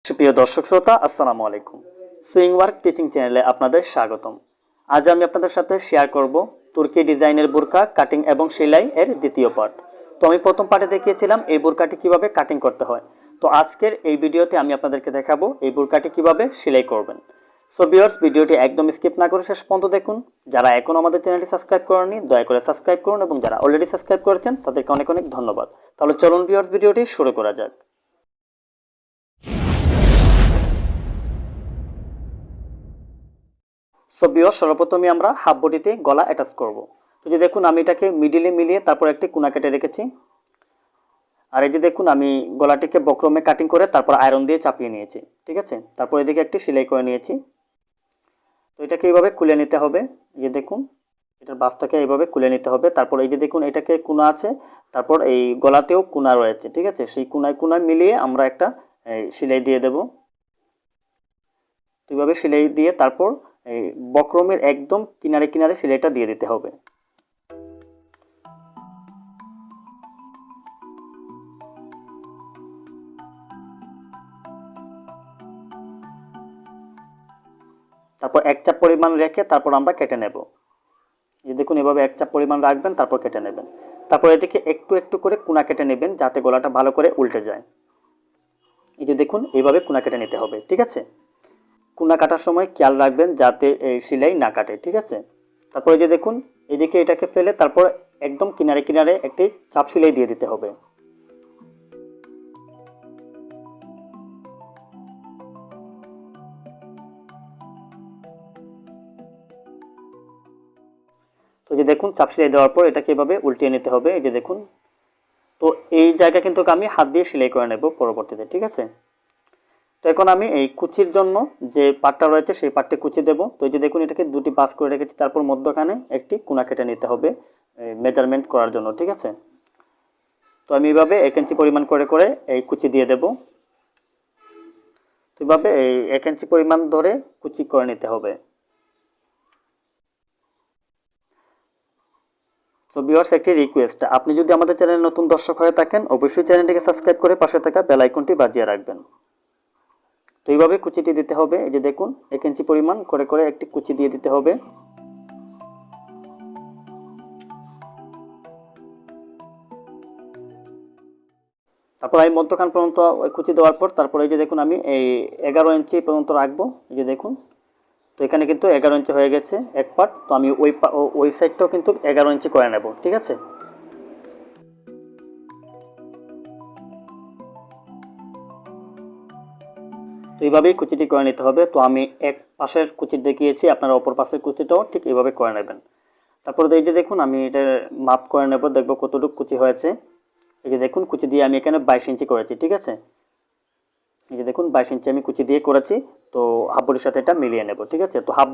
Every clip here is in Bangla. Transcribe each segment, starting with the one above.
সুপ্রিয় দর্শক শ্রোতা, আসসালামু আলাইকুম। সুইং ওয়ার্ক টিচিং চ্যানেলে আপনাদের স্বাগতম। আজ আমি আপনাদের সাথে শেয়ার করব তুর্কি ডিজাইনের বোরকা কাটিং এবং সেলাই এর দ্বিতীয় পার্ট। তো আমি প্রথম পার্টে দেখিয়েছিলাম এই বোরকাটি কিভাবে কাটিং করতে হয়। তো আজকের এই ভিডিওতে আমি আপনাদেরকে দেখাবো এই বোরকাটি কিভাবে সেলাই করবেন। সো ভিউয়ার্স, ভিডিওটি একদম স্কিপ না করে শেষ পর্যন্ত দেখুন। যারা এখনো আমাদের চ্যানেলটি সাবস্ক্রাইব করেননি দয়া করে সাবস্ক্রাইব করুন, এবং যারা অলরেডি সাবস্ক্রাইব করেছেন তাদেরকে অনেক অনেক ধন্যবাদ। তাহলে চলুন ভিউয়ার্স, ভিডিওটি শুরু করা যাক। সো ভিউয়ার্স, সর্বপ্রথমে আমরা হাফ বডিতে গলা অ্যাটাচ করব। তো যে দেখুন আমি এটাকে মিডিলে মিলিয়ে তারপর একটি কোনা কেটে রেখেছি। আর এই যে দেখুন আমি গলাটিকে বক্রমে কাটিং করে তারপর আয়রন দিয়ে চাপিয়ে নিয়েছি, ঠিক আছে। তারপর এদিকে একটি সেলাই করে নিয়েছি। তো এটাকে এইভাবে খুলে নিতে হবে। এই যে দেখুন এটার বাসটাকে এইভাবে খুলে নিতে হবে। তারপর এই যে দেখুন এটাকে কোনা আছে, তারপর এই গলাতেও কোনা রয়েছে, ঠিক আছে। সেই কোনায় কোনায় মিলিয়ে আমরা একটা সেলাই দিয়ে দেব। তো এইভাবে সেলাই দিয়ে তারপর এই বক্রমের একদম কিনারে কিনারে সেলাইটা দিয়ে দিতে হবে। তারপর এক চাপ পরিমাণ রেখে তারপর আমরা কেটে নেব। এই দেখুন এভাবে এক চাপ পরিমাণ রাখবেন, তারপর কেটে নেবেন। তারপর এদিকে একটু একটু করে কোনা কেটে নেবেন যাতে গলাটা ভালো করে উল্টে যায়। এই যে দেখুন এইভাবে কোনা কেটে নিতে হবে, ঠিক আছে। কোনা কাটার সময় খেয়াল রাখবেন যাতে এই সেলাই না কাটে, ঠিক আছে। তারপর এই যে দেখুন এদিকে এটাকে ফেলে তারপর একদম কিনারে কিনারে একটি চাপ সেলাই দিয়ে দিতে হবে। তো যে দেখুন চাপ সেলাই দেওয়ার পর এটাকে এভাবে উল্টিয়ে নিতে হবে। এই যে দেখুন, তো এই জায়গা কিন্তু আমি হাত দিয়ে সেলাই করে নেব পরবর্তীতে, ঠিক আছে। তো এখন আমি এই কুচির জন্য যে পাটটা রয়েছে সেই পাটটি কুচি দেব। তো এই যে দেখুন এটাকে দুটি পাস করে রেখেছি, তারপর মধ্যখানে একটি কোনা কেটে নিতে হবে মেজারমেন্ট করার জন্য, ঠিক আছে। তো আমি এইভাবে 1 ইঞ্চি পরিমাণ করে করে এই কুচি দিয়ে দেব। তো এইভাবে এই 1 ইঞ্চি পরিমাণ ধরে কুচি করে নিতে হবে। তো ভিউয়ার্স, একটি রিকোয়েস্ট, আপনি যদি আমাদের চ্যানেলে নতুন দর্শক হয়ে থাকেন অবশ্যই চ্যানেলটিকে সাবস্ক্রাইব করে পাশে থাকা বেল আইকনটি বাজিয়ে রাখবেন। তো এইভাবে কুচিটি দিতে হবে। এই যে দেখুন 1 ইঞ্চি পরিমাণ করে করে একটি কুচি দিয়ে দিতে হবে। তারপর আমি মধ্যখান পর্যন্ত কুচি দেওয়ার পর তারপর এই যে দেখুন আমি এই 11 ইঞ্চি পর্যন্ত রাখবো। এই যে দেখুন, তো এখানে কিন্তু 11 ইঞ্চি হয়ে গেছে এক পার্ট। তো আমি ওই সাইডটাও কিন্তু 11 ইঞ্চি করে নেব, ঠিক আছে। তো এইভাবেই কুচিটি করে নিতে হবে। তো আমি এক পাশের কুচি দেখিয়েছি, আপনারা অপর পাশের কুচিটাও ঠিক এইভাবে করে নেবেন। তারপর এই যে দেখুন আমি এটা মাপ করে নেব, দেখবো কতটুকু কুচি হয়েছে। এই যে দেখুন কুচি দিয়ে আমি এখানে 22 ইঞ্চি করেছি, ঠিক আছে। এই যে দেখুন 22 ইঞ্চি আমি কুচি দিয়ে করেছি। তো হাফ বডির সাথে এটা মিলিয়ে নেব, ঠিক আছে। তো হাফ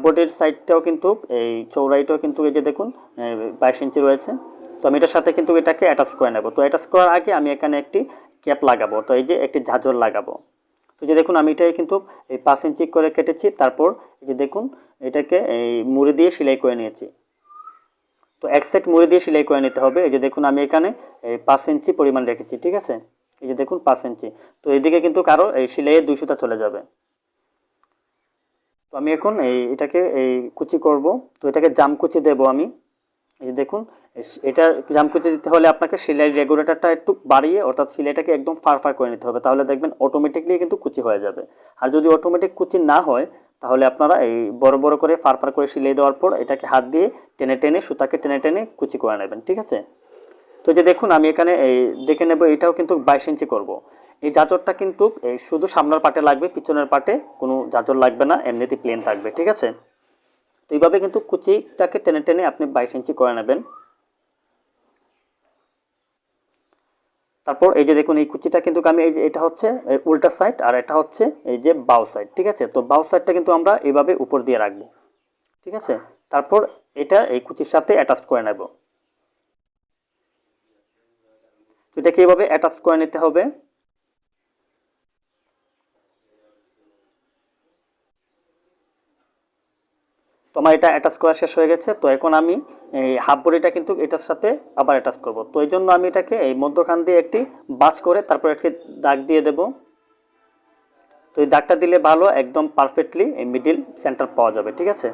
বডির সাইডটাও কিন্তু এই চৌড়াইটাও কিন্তু এই যে দেখুন 22 ইঞ্চি রয়েছে। তো আমি এটার সাথে কিন্তু এটাকে অ্যাটাচ করে নেব। তো অ্যাটাচ করার আগে আমি এখানে একটি ক্যাপ লাগাবো। তো এই যে একটি ঝাঁঝর লাগাবো। তো যে দেখুন আমি এটাই কিন্তু এই 5 ইঞ্চি করে কেটেছি। তারপর এই যে দেখুন এটাকে এই মুড়ি দিয়ে সেলাই করে নিয়েছি। তো এক সেট মুড়ি দিয়ে সেলাই করে নিতে হবে। এই যে দেখুন আমি এখানে এই 5 ইঞ্চি পরিমাণ রেখেছি, ঠিক আছে। এই যে দেখুন 5 ইঞ্চি। তো এইদিকে কিন্তু কারো এই সেলাইয়ের 2 সুতা চলে যাবে। তো আমি এখন এটাকে কুচি করব। তো এটাকে জাম কুচি দেব আমি। এই যে দেখুন এটা জাম কুচি দিতে হলে আপনাকে সেলাইয়ের রেগুলেটরটা একটু বাড়িয়ে অর্থাৎ সেলাইটাকে একদম ফার ফার করে নিতে হবে, তাহলে দেখবেন অটোমেটিকলি কিন্তু কুচি হয়ে যাবে। আর যদি অটোমেটিক কুচি না হয় তাহলে আপনারা এই বড় বড় করে ফার ফার করে সেলাই দেওয়ার পর এটাকে হাত দিয়ে টেনে টেনে সুতাকে টেনে টেনে কুচি করে নেবেন, ঠিক আছে। তো যে দেখুন আমি এখানে দেখে নেব এটাও কিন্তু 22 ইঞ্চি করব। এই জাজরটা কিন্তু শুধু সামনের পাটে লাগবে, পিছনের পাটে কোনো জাজর লাগবে না, এমনিতেই প্লেন থাকবে, ঠিক আছে। তো এইভাবে কিন্তু কুচিটাকে টেনে টেনে আপনি 22 ইঞ্চি করে নেবেন। তারপর এই যে দেখুন এই কুচিটা কিন্তু আমি এই যে এটা হচ্ছে উল্টা সাইড আর এটা হচ্ছে এই যে বাউ সাইড, ঠিক আছে। তো বাউ সাইডটা কিন্তু আমরা এইভাবে উপর দিয়ে রাখবো, ঠিক আছে। তারপর এটা এই কুচির সাথে অ্যাটাচ করে নেব। তো এটাকে এইভাবে অ্যাটাচ করে নিতে হবে। তো আমার এটা অ্যাটাচ করা শেষ হয়ে গেছে। তো এখন আমি এই হাফ বডিটা কিন্তু এটার সাথে আবার অ্যাটাচ করব। তো এই জন্য আমি এটাকে এই মধ্যখান দিয়ে একটি বাজ করে তারপর একটি দাগ দিয়ে দেব। তো এই দাগটা দিলে ভালো, একদম পারফেক্টলি এই মিডিল সেন্টার পাওয়া যাবে। ঠিক আছে,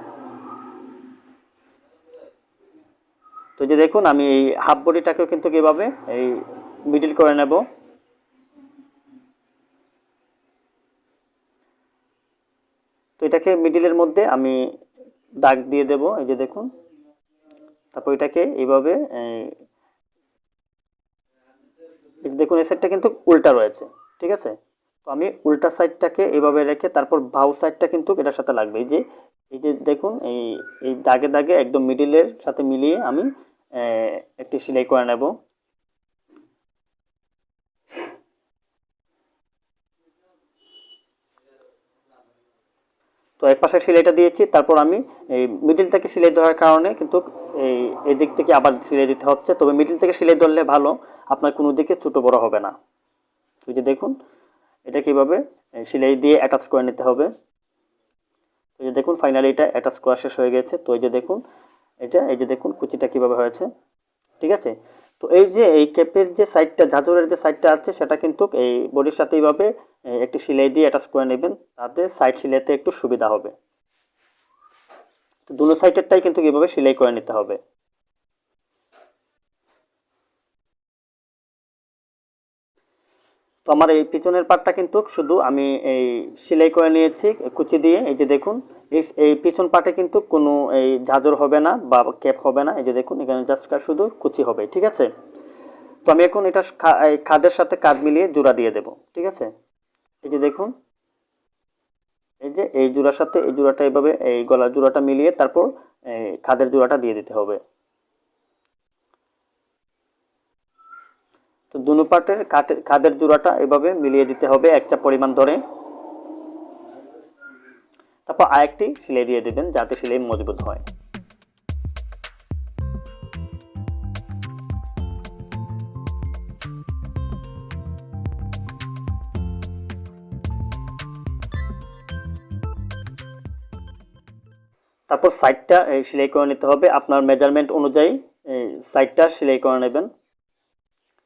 তো যে দেখুন আমি এই হাফ বডিটাকেও কিন্তু এভাবে এই মিডিল করে নেব। তো এটাকে মিডিলের মধ্যে আমি দাগ দিয়ে দেব, এই যে দেখুন। তারপর এটাকে এইভাবে এই যে দেখুন এই সাইডটা কিন্তু উল্টা রয়েছে। ঠিক আছে, তো আমি উল্টা সাইডটাকে এইভাবে রেখে তারপর বাউ সাইডটা কিন্তু এটার সাথে লাগবে। এই যে দেখুন এই এই দাগে দাগে একদম মিডিলের সাথে মিলিয়ে আমি একটি সেলাই করে নেব। তো এক পাশে সেলাইটা দিয়েছি, তারপর আমি এই মিডিল থেকে সেলাই ধরার কারণে কিন্তু এই দিক থেকে আবার সেলাই দিতে হচ্ছে। তবে মিডিল থেকে সেলাই ধরলে ভালো, আপনার কোনো দিকে ছোটো বড় হবে না। এই যে দেখুন এটা কীভাবে সেলাই দিয়ে অ্যাটাচ করে নিতে হবে। এই যে দেখুন ফাইনালি এটা অ্যাটাচ করা শেষ হয়ে গেছে। তো এই যে দেখুন এটা, এই যে দেখুন কুচিটা কীভাবে হয়েছে। ঠিক আছে, তো এই যে এই ক্যাপের যে সাইডটা, ঝাঁঝরের যে সাইডটা আছে সেটা কিন্তু এই বডির সাথে এইভাবে একটি সেলাই দিয়ে অ্যাটাচ করে নেবেন, তাতে সাইড সেলাইতে একটু সুবিধা হবে। তো দুটো সাইডেরটাই কিন্তু এইভাবে সেলাই করে নিতে হবে। তো আমার এই পিছনের পার্টটা কিন্তু শুধু আমি এই সেলাই করে নিয়েছি কুচি দিয়ে। এই যে দেখুন এই পিছন পার্টে কিন্তু কোনো এই ঝাঁঝর হবে না বা ক্যাপ হবে না। এই যে দেখুন এখানে জাস্ট শুধু কুচি হবে। ঠিক আছে, তো আমি এখন এটা খাদের সাথে কাঁধ মিলিয়ে জোড়া দিয়ে দেব। ঠিক আছে, এই যে দেখুন এই যে এই জোড়ার সাথে এই জোড়াটা এইভাবে এই গলার জোড়াটা মিলিয়ে তারপর খাদের জোড়াটা দিয়ে দিতে হবে। তো দুনো পার্টের খাদের জোড়াটা এভাবে মিলিয়ে দিতে হবে এক চাপ পরিমাণ ধরে। তারপর আরেকটি সেলাই দিয়ে দিবেন যাতে সেলাই মজবুত হয়। তারপর সাইডটা সেলাই করে নিতে হবে আপনার মেজারমেন্ট অনুযায়ী, সাইডটা সেলাই করে নেবেন।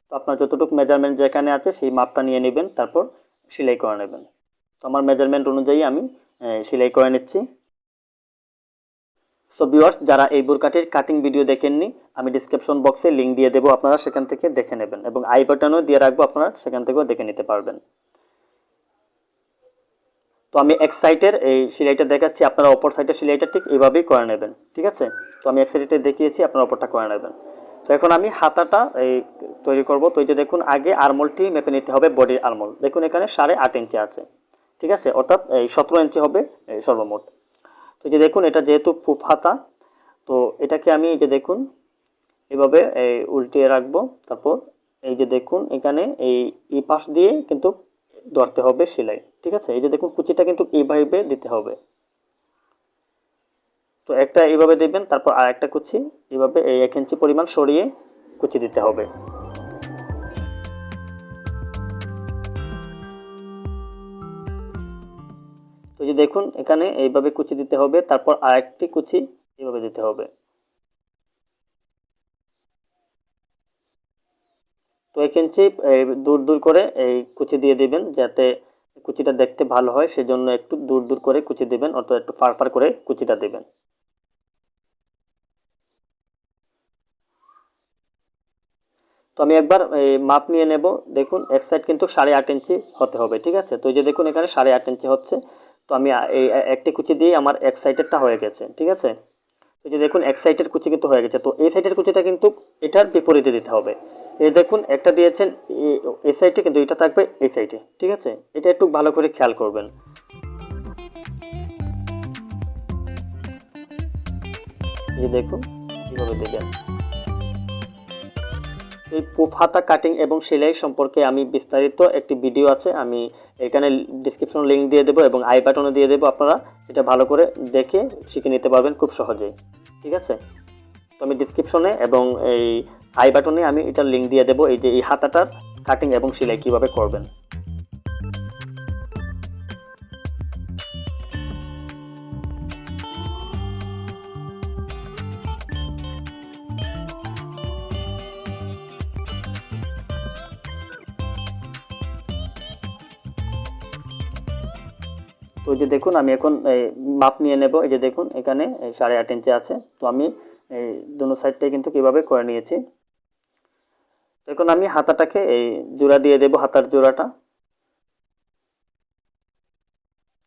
তো আপনার যতটুকু মেজারমেন্ট যেখানে আছে সেই মাপটা নিয়ে নেবেন, তারপর সেলাই করে নেবেন। তো আমার মেজারমেন্ট অনুযায়ী আমি সেলাই করে নিচ্ছি। সো ভিউয়ার্স, যারা এই বোরকাটির কাটিং ভিডিও দেখেননি, আমি ডিসক্রিপশন বক্সে লিঙ্ক দিয়ে দেবো, আপনারা সেখান থেকে দেখে নেবেন এবং আই বাটনও দিয়ে রাখবো, আপনারা সেখান থেকেও দেখে নিতে পারবেন। তো আমি এক সাইডের এই সেলাইটা দেখাচ্ছি, আপনারা অপর সাইডের সেলাইটা ঠিক এইভাবেই করে নেবেন। ঠিক আছে, তো আমি এক সাইডে দেখিয়েছি, আপনারা অপরটা করে নেবেন। তো এখন আমি হাতাটা এই তৈরি করব। তো এই যে দেখুন আগে আরমোলটি মেপে নিতে হবে, বডির আরমোল দেখুন এখানে 8.5 ইঞ্চি আছে। ঠিক আছে, অর্থাৎ এই 17 ইঞ্চি হবে সর্বমোট। তো এই যে দেখুন এটা যেহেতু ফুফ হাতা, তো এটাকে আমি এই যে দেখুন এভাবে উল্টিয়ে রাখবো। তারপর এই যে দেখুন এখানে এই পাশ দিয়ে কিন্তু ধরতে হবে সেলাই। ঠিক আছে, এই যে দেখুন কুচিটা কিন্তু এইভাবে দিতে হবে। তো একটা এইভাবে দিবেন, তারপর আর একটা কুচি এইভাবে এই 1 ইঞ্চি পরিমাণ সরিয়ে কুচি দিতে হবে। তো এই যে দেখুন এখানে এইভাবে কুচি দিতে হবে, তারপর আরেকটি কুচি এইভাবে দিতে হবে। তো 1 ইঞ্চি দূর দূর করে এই কুচি দিয়ে দিবেন, যাতে কুচিটা দেখতে ভালো হয়, সেজন্য একটু দূর দূর করে কুচি দিবেন, অর্থাৎ একটু ফার ফার করে কুচিটা দিবেন। তো আমি একবার মাপ নিয়ে নেব। দেখুন এক সাইড কিন্তু 8.5 ইঞ্চি হতে হবে। ঠিক আছে, তো এই যে দেখুন এখানে 8.5 ইঞ্চি হচ্ছে। তো আমি এই একটি কুচি দিয়ে আমার এক সাইডেরটা হয়ে গেছে। ঠিক আছে, তো যে দেখুন এক সাইডের কুচি কিন্তু হয়ে গেছে। তো এই সাইডের কুচিটা কিন্তু এটার বিপরীতে দিতে হবে। এই দেখুন একটা দিয়েছেন এই সাইডে, কিন্তু এটা থাকবে এই সাইডে। ঠিক আছে, এটা একটু ভালো করে খেয়াল করবেন। এই দেখুন কিভাবে দেবেন। এই পুফ হাতা কাটিং এবং সেলাই সম্পর্কে আমি বিস্তারিত একটি ভিডিও আছে, আমি এখানে ডিসক্রিপশন লিঙ্ক দিয়ে দেবো এবং আই বাটনে দিয়ে দেবো, আপনারা এটা ভালো করে দেখে শিখে নিতে পারবেন খুব সহজেই। ঠিক আছে, তো আমি ডিসক্রিপশনে এবং এই আই বাটনে আমি এটার লিঙ্ক দিয়ে দেবো, এই যে এই হাতাটার কাটিং এবং সেলাই কীভাবে করবেন। তো এই যে দেখুন আমি এখন মাপ নিয়ে নেব। এই যে দেখুন এখানে 8.5 ইঞ্চি আছে। তো আমি এই দুনো সাইডটাই কিন্তু কিভাবে করে নিয়েছি। তো এখন আমি হাতাটাকে এই জোড়া দিয়ে দেব, হাতার জোড়াটা।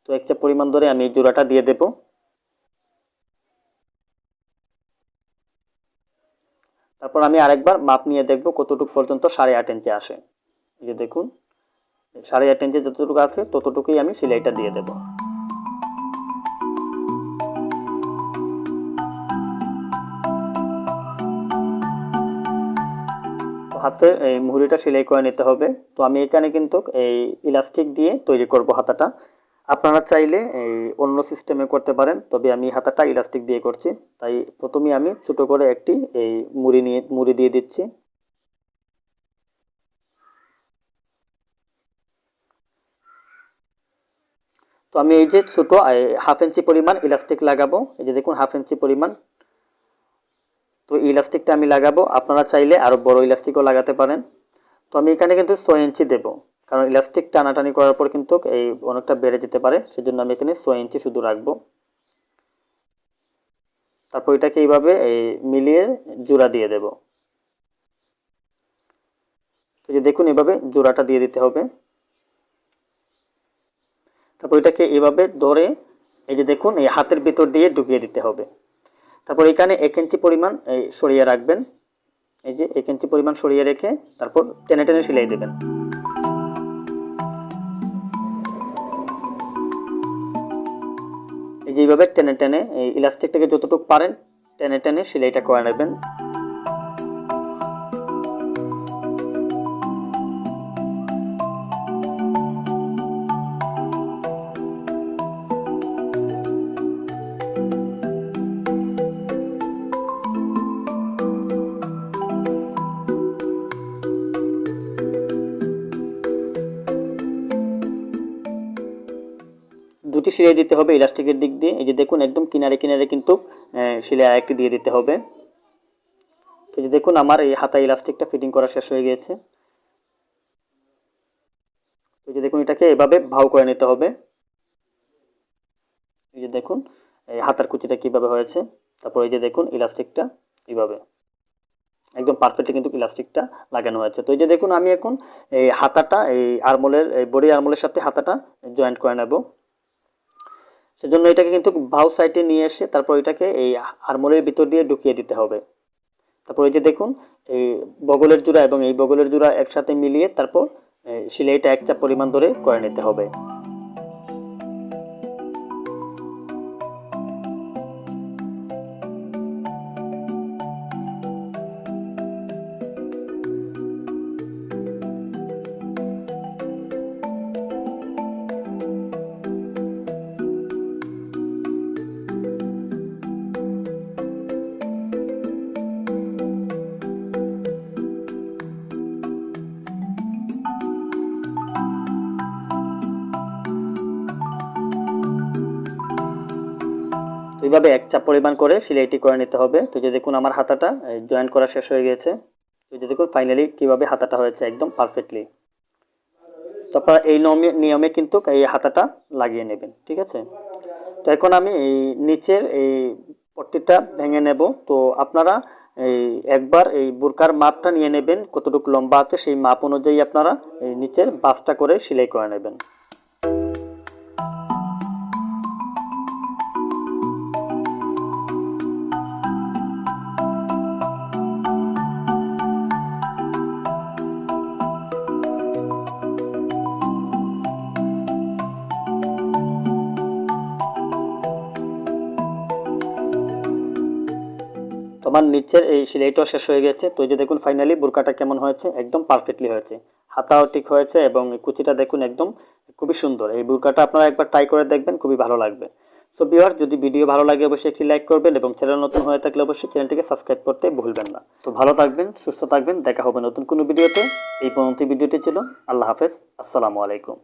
তো এক চাপ পরিমাণ ধরে আমি জোড়াটা দিয়ে দেব। তারপর আমি আরেকবার মাপ নিয়ে দেখব কতটুকু পর্যন্ত 8.5 ইঞ্চি আসে। এই যে দেখুন 8.5 ইঞ্চি যতটুকু আছে ততটুকুই আমি সেলাইটা দিয়ে দেব। হাতে এই মুহুরিটা সেলাই করে নিতে হবে। তো আমি এখানে কিন্তু এই ইলাস্টিক দিয়ে তৈরি করব হাতাটা। আপনারা চাইলে এই অন্য সিস্টেমে করতে পারেন, তবে আমি হাতাটা ইলাস্টিক দিয়ে করছি। তাই প্রথমে আমি ছোট করে একটি এই মুড়ি দিয়ে দিচ্ছি। তো আমি এই যে ছোট 1/2 ইঞ্চি পরিমাণ ইলাস্টিক লাগাবো। এই যে দেখুন 1/2 ইঞ্চি পরিমাণ। তো ইলাস্টিকটা আমি লাগাবো, আপনারা চাইলে আরো বড় ইলাস্টিকও লাগাতে পারেন। তো আমি এখানে কিন্তু 6 ইঞ্চি দেব, কারণ ইলাস্টিক টানাটানি করার পর কিন্তু এই অনেকটা বেড়ে যেতে পারে, সেজন্য আমি এখানে 6 ইঞ্চি শুধু রাখবো। তারপর এটাকে এইভাবে এই মিলিয়ে জোড়া দিয়ে দেব। তো যে দেখুন এভাবে জোড়াটা দিয়ে দিতে হবে। তারপর এটাকে এইভাবে ধরে এই যে দেখুন এই হাতের ভিতর দিয়ে ঢুকিয়ে দিতে হবে। তারপর এখানে 1 ইঞ্চি পরিমাণ সরিয়ে রাখবেন। এই যে 1 ইঞ্চি পরিমাণ সরিয়ে রেখে তারপর টেনে টেনে সেলাই দেবেন। এই যে এইভাবে টেনে টেনে এই ইলাস্টিকটাকে যতটুকু পারেন টেনে টেনে সেলাইটা করে নেবেন। দুটি সেলাই দিতে হবে ইলাস্টিকের দিক দিয়ে। এই যে দেখুন একদম কিনারে কিনারে কিন্তু সেলাই আরেকটি দিয়ে দিতে হবে। তো যে দেখুন আমার এই হাতা ইলাস্টিকটা ফিটিং করা শেষ হয়ে গিয়েছে। তো যে দেখুন এটাকে এভাবে ভাও করে নিতে হবে। এই যে দেখুন এই হাতার কুচিটা কিভাবে হয়েছে। তারপর এই যে দেখুন ইলাস্টিকটা এইভাবে একদম পারফেক্টলি কিন্তু ইলাস্টিকটা লাগানো হয়েছে। তো এই যে দেখুন আমি এখন এই হাতাটা এই আর্মলের এই বডি আর্মলের সাথে হাতাটা জয়েন্ট করে নেব। সেজন্য এটাকে কিন্তু বাহু সাইডে নিয়ে এসে তারপর এটাকে এই আর্মলের ভিতর দিয়ে ঢুকিয়ে দিতে হবে। তারপর এই যে দেখুন এই বগলের জোড়া এবং এই বগলের জোড়া একসাথে মিলিয়ে তারপর সেলাইটা এক চাপ পরিমাণ ধরে করে নিতে হবে। এইভাবে এক চাপ পরিমাণ করে সেলাইটি করে নিতে হবে। তো যে দেখুন আমার হাতাটা জয়েন্ট করা শেষ হয়ে গেছে। তো যে দেখুন ফাইনালি কিভাবে হাতাটা হয়েছে একদম পারফেক্টলি। তারপর এই নিয়মে কিন্তু এই হাতাটা লাগিয়ে নেবেন, ঠিক আছে। তো এখন আমি এই নিচের এই পট্টিটা ভেঙে নেব। তো আপনারা এই একবার এই বুরকার মাপটা নিয়ে নেবেন, কতটুকু লম্বা আছে সেই মাপ অনুযায়ী আপনারা এই নিচের বাসটা করে সেলাই করে নেবেন। আমার নিচের এই সেলাইটাও শেষ হয়ে গেছে। তো এই যে দেখুন ফাইনালি বুরকাটা কেমন হয়েছে, একদম পারফেক্টলি হয়েছে। হাতাও ঠিক হয়েছে এবং কুচিটা দেখুন একদম খুবই সুন্দর। এই বুরকাটা আপনারা একবার ট্রাই করে দেখবেন, খুবই ভালো লাগবে। সো ভিউয়ার, যদি ভিডিও ভালো লাগে অবশ্যই একটি লাইক করবেন এবং চ্যানেল নতুন হয়ে থাকলে অবশ্যই চ্যানেলটিকে সাবস্ক্রাইব করতে ভুলবেন না। তো ভালো থাকবেন, সুস্থ থাকবেন, দেখা হবে নতুন কোনো ভিডিওতে। এই পর্যন্ত ভিডিওটি ছিল। আল্লাহ হাফেজ, আসসালামু আলাইকুম।